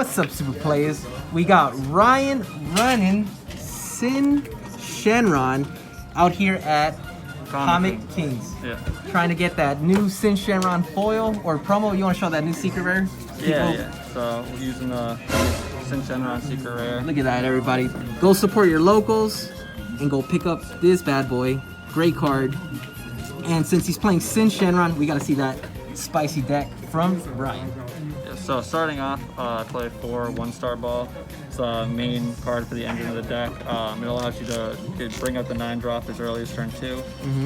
What's up, super players? We got Ryan running Sin Shenron out here at Comic Kings. Yeah. Trying to get that new Sin Shenron foil or promo. You want to show that new secret rare? Yeah. So we're using the Sin Shenron secret rare. Look at that, everybody. Go support your locals and go pick up this bad boy. Great card. And since he's playing Sin Shenron, we got to see that spicy deck from Ryan. Yeah, so starting off, I play 4 1-star ball. It's the main card for the engine of the deck. It allows you to bring out the 9-drop as early as turn 2,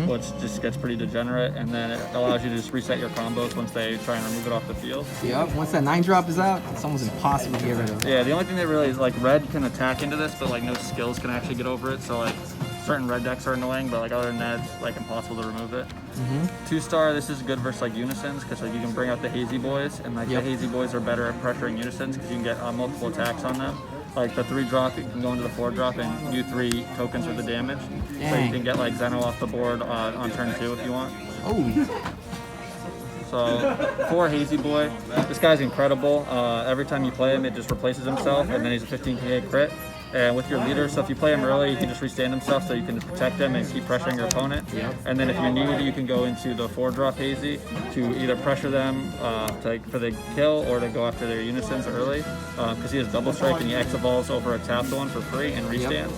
which just gets pretty degenerate, and then it allows you to just reset your combos once they try and remove it off the field. Yep, once that 9-drop is out, it's almost impossible to get rid of. Yeah, the only thing that really is like red can attack into this, but like no skills can actually get over it. So like certain red decks are annoying, but like other than that, it's like impossible to remove it. 2-star, this is good versus like Unisons because like you can bring out the Hazy boys, and like the Hazy boys are better at pressuring Unisons because you can get multiple attacks on them. Like the 3-drop, you can go into the 4-drop and do 3 tokens for the damage. Dang. So you can get like Zeno off the board on turn 2 if you want. Oh. So 4 Hazy boy, this guy's incredible. Every time you play him, it just replaces himself, and then he's a 15k crit. And with your leader, so if you play him early, he can just restand himself, so you can protect him and keep pressuring your opponent. And then if you need, you can go into the 4-drop Hazy to either pressure them for the kill or to go after their Unisons early, because he has double strike and he X-evolves over a tapped one for free and restands.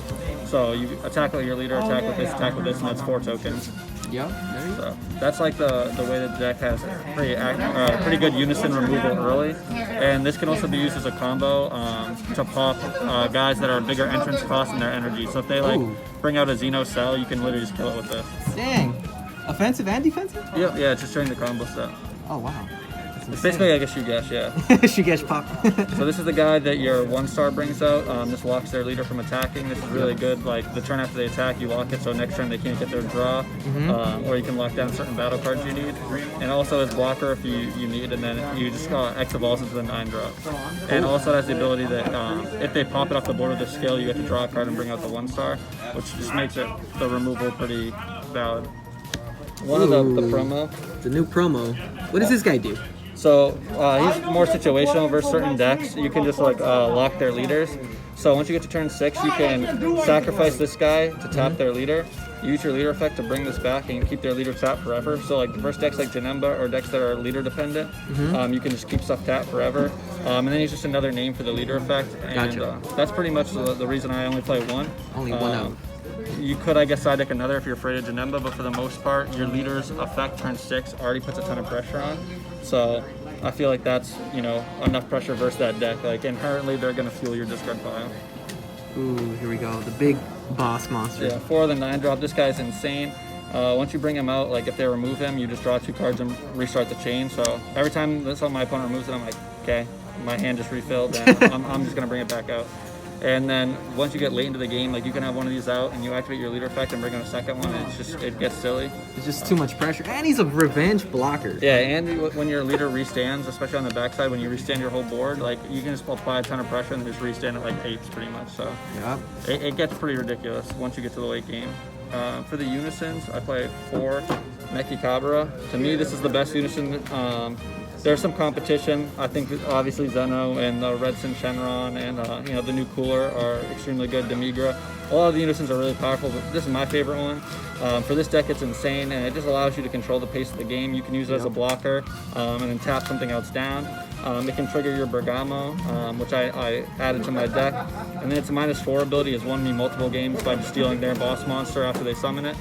So you attack with your leader, attack with this, and that's 4 tokens. So that's like the way the deck has pretty good Unison removal early, and this can also be used as a combo to pop guys that are bigger entrance cost in their energy. So if they like bring out a Xeno cell, you can literally just kill it with this. Dang, offensive and defensive? Yep, yeah, it's just showing the combo stuff. Oh wow. It's basically like a Shugesh, yeah. Shugesh pop. So this is the guy that your 1-star brings out. This locks their leader from attacking. This is really good. Like the turn after they attack, you lock it, so next turn they can't get their draw. Or you can lock down certain battle cards you need. And also his blocker if you need, and then you just X-evolves into the 9-drop. And also it has the ability that if they pop it off the board with a skill, you get to draw a card and bring out the 1-star, which just makes the removal pretty valid. One of the promo. The new promo. What does this guy do? So he's more situational versus certain decks. You can just like lock their leaders. So once you get to turn 6, you can sacrifice this guy to tap their leader. Use your leader effect to bring this back and keep their leader tapped forever. So like versus decks like Janemba or decks that are leader dependent, you can just keep stuff tapped forever. And then he's just another name for the leader effect. And that's pretty much the reason I only play one. Only one out. You could, I guess, side deck another if you're afraid of Janemba, but for the most part, your leader's effect turn 6 already puts a ton of pressure on. So I feel like that's, enough pressure versus that deck. Like inherently, they're going to fuel your discard pile. Ooh, here we go. The big boss monster. Yeah, 4 of the 9-drop. This guy's insane. Once you bring him out, like if they remove him, you just draw 2 cards and restart the chain. So every time my opponent removes it, I'm like, okay, my hand just refilled, and I'm just going to bring it back out. And then once you get late into the game, like you can have one of these out and you activate your leader effect and bring on a second one, and it gets silly. It's just too much pressure. And he's a revenge blocker. Yeah, and when your leader restands, especially on the backside, when you restand your whole board, like you can just apply a ton of pressure and just restand it like 8s pretty much. So it gets pretty ridiculous once you get to the late game. For the Unisons, I play 4 Mechikabra. To me, this is the best Unison. There's some competition. I think obviously Zeno and Red Sin Shenron and the new cooler are extremely good. Demigra. A lot of the Unisons are really powerful, but this is my favorite one. For this deck, it's insane, and it just allows you to control the pace of the game. You can use it as a blocker and then tap something else down. It can trigger your Bergamo, which I added to my deck. And then its -4 ability has won me multiple games by just stealing their boss monster after they summon it,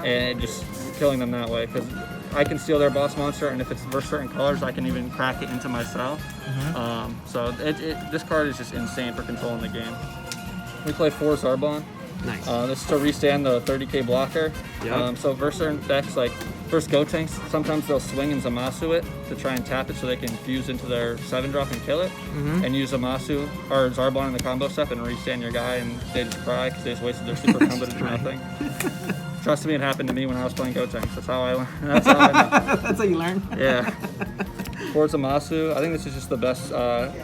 and just killing them that way. Because I can steal their boss monster, and if it's versus certain colors, I can even crack it into myself. So this card is just insane for controlling the game. We play 4 Zarbon. Nice. This is to restand the 30k blocker. So versus certain decks, like versus Gotenks, sometimes they'll swing and Zamasu it to try and tap it so they can fuse into their 7-drop and kill it, and use Zamasu or Zarbon in the combo step and restand your guy, and they just cry because they just wasted their super combo to do nothing. Trust me, it happened to me when I was playing Gotenks. That's how I learned. That's how you learn? Yeah. For Zamasu, I think this is just the best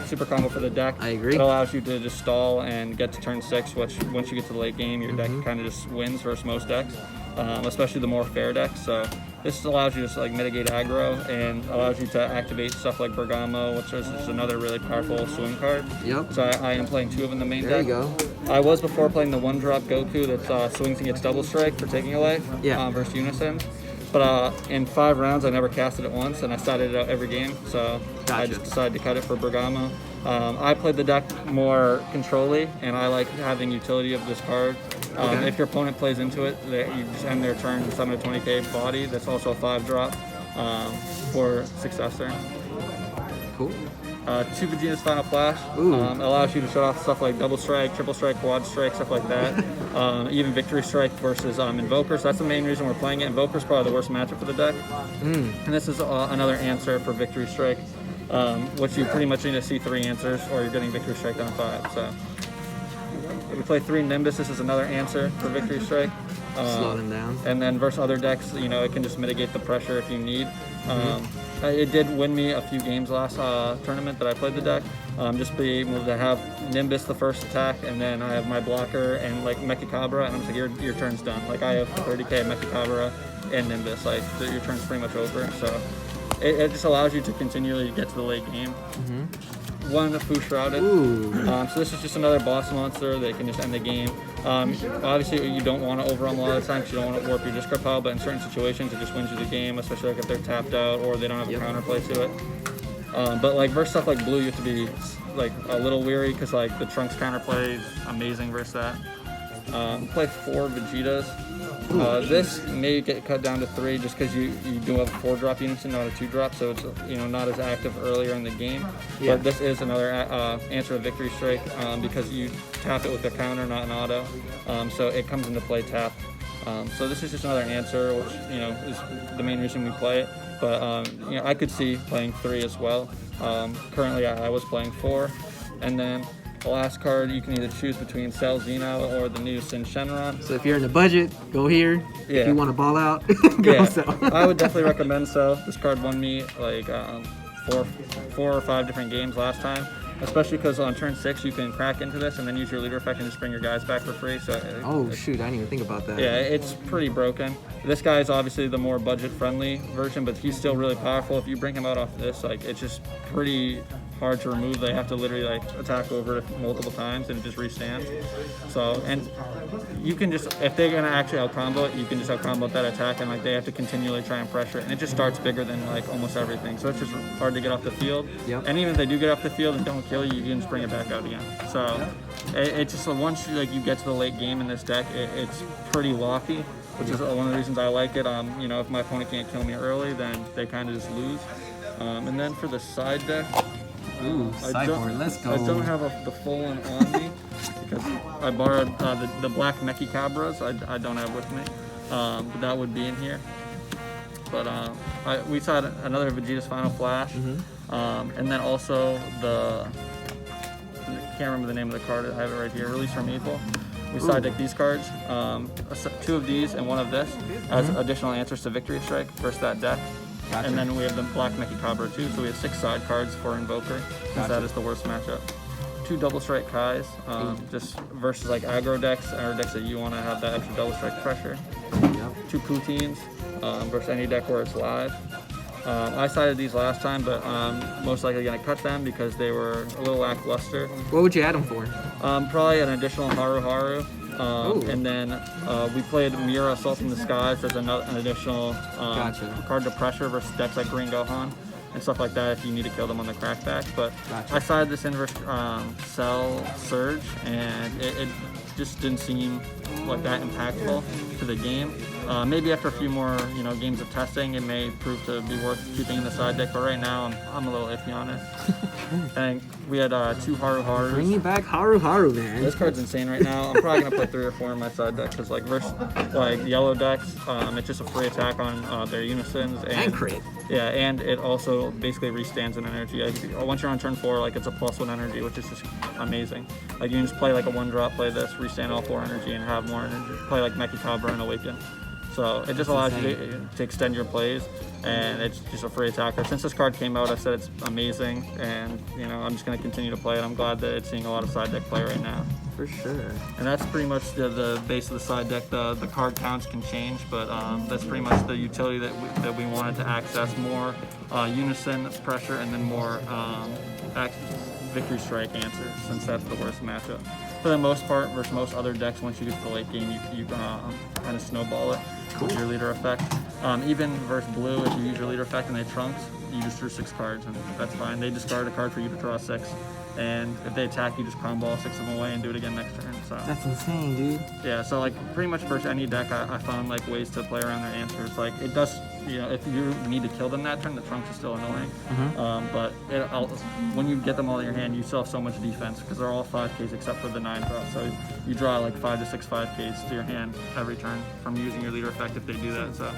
super combo for the deck. I agree. It allows you to just stall and get to turn 6, which once you get to the late game, your deck kind of just wins versus most decks, especially the more fair decks. So This allows you to like mitigate aggro and allows you to activate stuff like Bergamo, which is another really powerful swing card. Yep. So I am playing 2 of them in the main There deck. you go. I was before playing the 1-drop Goku that swings and gets double strike for taking a life versus Unison. But in 5 rounds, I never casted it once, and I started it out every game. So I just decided to cut it for Bergamo. I played the deck more control-y, and I like having utility of this card. If your opponent plays into it, you just end their turn and summon a 20k body. That's also a 5-drop for Successor. Cool. 2 Vegeta's Final Flash allows you to shut off stuff like Double Strike, Triple Strike, Quad Strike, stuff like that. Even Victory Strike versus Invoker. So that's the main reason we're playing it. Invoker's probably the worst matchup for the deck. And this is another answer for Victory Strike, which you pretty much need to see 3 answers or you're getting Victory Strike on 5. So we play 3 Nimbus. This is another answer for Victory Strike. Slow them down. And then versus other decks, it can just mitigate the pressure if you need. It did win me a few games last tournament that I played the deck. Just be able to have Nimbus the first attack, and then I have my blocker and like Mechicabra, and I'm just like, your turn's done. Like I have 30k Mechicabra and Nimbus, like your turn's pretty much over. So it just allows you to continually get to the late game. 1 Fu Shrouded. So this is just another boss monster that can just end the game. Obviously, you don't want to overwhelm a lot of the time because you don't want to warp your discard pile, but in certain situations, it just wins you the game, especially like if they're tapped out or they don't have a counterplay to it. But like versus stuff like blue, you have to be like a little weary because like the Trunks counterplay is amazing versus that. Play 4 Vegetas. This may get cut down to 3 just because you do have a 4-drop Unison, not a 2-drop, so it's not as active earlier in the game. But this is another answer to Victory Strike because you tap it with a counter, not an auto. So it comes into play tap. So this is just another answer, which is the main reason we play it. But I could see playing 3 as well. Currently, I was playing 4, and then. The last card, you can either choose between Cell Xeno or the new Sin Shenron. So if you're in the budget, go here. Yeah. If you want to ball out, go Cell. I would definitely recommend Cell. This card won me like 4 or 5 different games last time. Especially because on turn 6 you can crack into this and then use your leader effect and just bring your guys back for free. So shoot, I didn't even think about that. Yeah, it's pretty broken. This guy is obviously the more budget-friendly version, but he's still really powerful. If you bring him out off this, like it's just pretty hard to remove. They have to literally like attack over it multiple times and it just restands. So, and you can just, if they're gonna actually out combo it, you can just out combo that attack and like they have to continually try and pressure it. And it just starts bigger than like almost everything. So it's just hard to get off the field. And even if they do get off the field and don't kill you, you can just bring it back out again. So it just, once you get to the late game in this deck, it's pretty locky, which is one of the reasons I like it. If my opponent can't kill me early, then they kind of just lose. And then for the side deck, let's go. I don't have the full one on me because I borrowed the black Mechicabras. I don't have with me, but that would be in here. But we saw another Vegeta's Final Flash, and then also I can't remember the name of the card. I have it right here. Release from Evil. We side deck these cards, 2 of these and 1 of this as additional answers to Victory Strike versus that deck. Gotcha. And then we have the Black Mechicabra too, so we have 6 side cards for Invoker, since that is the worst matchup. 2 Double Strike Kais, just versus like aggro decks or decks that you want to have that extra Double Strike pressure. 2 Poutines versus any deck where it's live. I sided these last time, but most likely going to cut them because they were a little lackluster. What would you add them for? Probably an additional Haru Haru. And then we played Mira Assault from the Skies as an additional card to pressure versus decks like Green Gohan and stuff like that if you need to kill them on the crackback. But I sided this inverse Cell Surge, and it just didn't seem like that impactful to the game. Maybe after a few more games of testing, it may prove to be worth keeping in the side deck, but right now I'm a little iffy on it. And we had 2 Haru Harus. Bring me back Haru Haru, man. This card's insane right now. I'm probably gonna put 3 or 4 in my side deck because versus yellow decks, it's just a free attack on their Unisons and crit. Yeah, and it also basically restands an energy. Once you're on turn 4, it's a +1 energy, which is just amazing. You can just play a 1-drop, play this, restand all 4 energy, and have more energy. Play Mechicabra and Awaken. So it just allows you to extend your plays, and it's just a free attacker. Since this card came out, I said it's amazing, and I'm just going to continue to play it. I'm glad that it's seeing a lot of side deck play right now. For sure. And that's pretty much the base of the side deck. The card counts can change, but that's pretty much the utility that we wanted to access. More Unison pressure, and then more Victory Strike answer, since that's the worst matchup. For the most part, versus most other decks, once you get to the late game, you kind of snowball it with your leader effect. Even versus blue, if you use your leader effect and they trunks, you just drew 6 cards, and that's fine. They discard a card for you to draw 6. And if they attack, you just crown ball 6 of them away and do it again next turn. So that's insane, dude. Yeah, so like pretty much versus any deck, I found like ways to play around their answers. Like it does, you know, if you need to kill them that turn, the trunks are still annoying. But when you get them all in your hand, you still have so much defense because they're all 5Ks except for the 9 drop. So you draw like 5 to 6 5Ks to your hand every turn from using your leader effect if they do that. So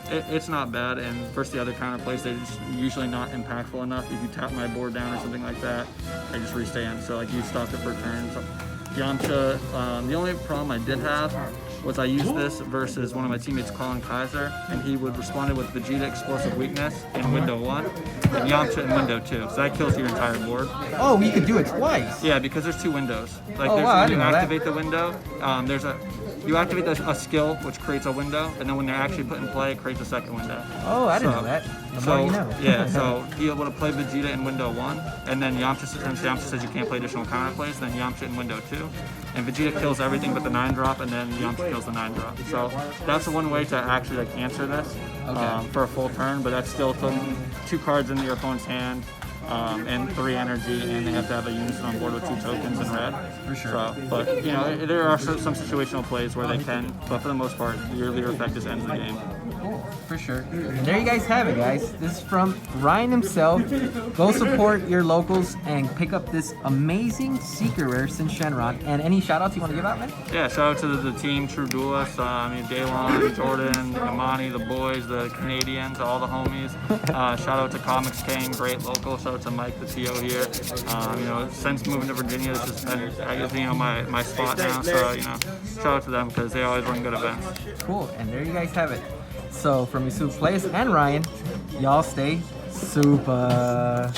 it's not bad, and versus the other counter plays, they're just usually not impactful enough. If you tap my board down or something like that, I just restand. So like you stopped it for a turn. So Yamcha, the only problem I did have was I used this versus one of my teammates, Colin Kaiser, and he would respond with Vegeta Explosive Weakness in window 1 and Yamcha in window 2. So that kills your entire board. Oh, you could do it twice. Yeah, because there's 2 windows. Like Oh, wow, I didn't you know that. activate the window. You activate a skill which creates a window, and then when they're actually put in play, it creates a second window. Oh, I didn't know that. The more you know. Yeah, so he able to play Vegeta in window 1, and then Yamcha says you can't play additional counter plays, then Yamcha in window 2. And Vegeta kills everything but the 9 drop, and then Yamcha kills the 9 drop. So that's the one way to actually like answer this for a full turn, but that's still putting 2 cards into your opponent's hand. And 3 energy, and they have to have a Unison on board with 2 tokens in red. For sure. So, but you know, there are some situational plays where they can, but for the most part, your leader effect just ends the game. Cool, for sure. And there you guys have it, guys. This is from Ryan himself. Go support your locals and pick up this amazing Secret Rare Sin Shenron. And any shout outs you want to give out, man? Yeah, shout out to the team, True Duelists, Daylon, Jordan, Imani, the boys, the Canadians, all the homies. Shout out to Comics King, great local. Shout out to Mike, the TO here. You know, since moving to Virginia, this has been, I guess, you know, my spot now. So, you know, shout out to them because they always run good events. Cool, and there you guys have it. So, from Yusuf Plays and Ryan, y'all stay super.